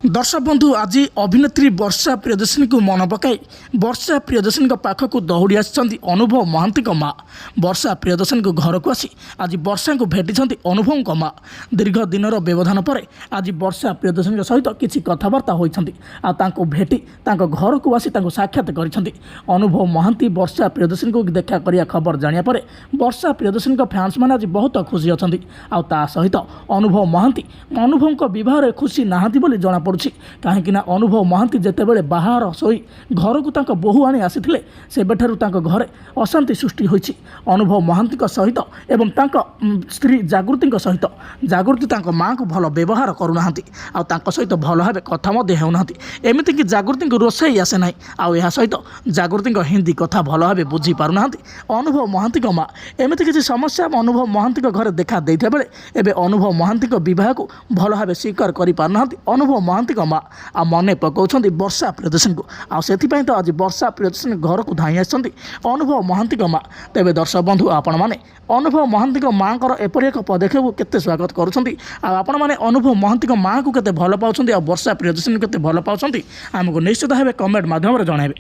दर्शक बंधु आज अभिनेत्री वर्षा प्रियदर्शिनी को मन पकाई वर्षा प्रियदर्शिनी पाखक दौड़ी आसी अनुभव महांती माँ। वर्षा प्रियदर्शिनी घर को आसी आज वर्षा को भेटी अनुभव माँ। दीर्घ दिन व्यवधान पर आज वर्षा प्रियदर्शिनी सहित किसी कथबार्ता होती भेटी घर को आसी साक्षात कर अनुभव महांती वर्षा प्रियदर्शिनी को देखा कर खबर जाना पर वर्षा प्रियदर्शिनी फैंस मैंने आज बहुत खुशी अच्छा सहित अनुभव महांती अनुभव बह खुशी नहांती बोली जना पड़ुछि कहीं अनुभव महांती जितेबाला बाहर शोई घर को बोहू आनी आसी सेबेठारु घरे अशांति सृष्टि होइछि। अनुभव महांती सहित एवं स्त्री जागृति सहित जागृति माँ को भल व्यवहार करूना सहित भल भाव कथा होना एमती कि जागृति को रोषे आसे ना आ सहित जागृति हिंदी कथा भल भाव बुझी पारना अनुभव महांती माँ। एमती किसी समस्या अनुभव महांती घर देखा देता बेले एवं अनुभव महांती बह को भल भाव स्वीकार कर पारना अनुभव महांती माँ आ मन पकाउछन्ति वर्षा प्रियदर्शिनी को आपाई तो आज वर्षा प्रियदर्शिनी घर को धाई आसछन्ति अनुभव महांती माँ। तेबे दर्शक बंधु आपण मैंने अनुभव महांती माँ को एपरी एक पदक्षेप को केते स्वागत करुछन्ति आपण मैंने अनुभव महांती माँ को केते भल पाउछन्ति आ वर्षा प्रियदर्शिनी केते भल पाउछन्ति आमको निश्चित भाव कमेंट माध्यम रे जणाइबे।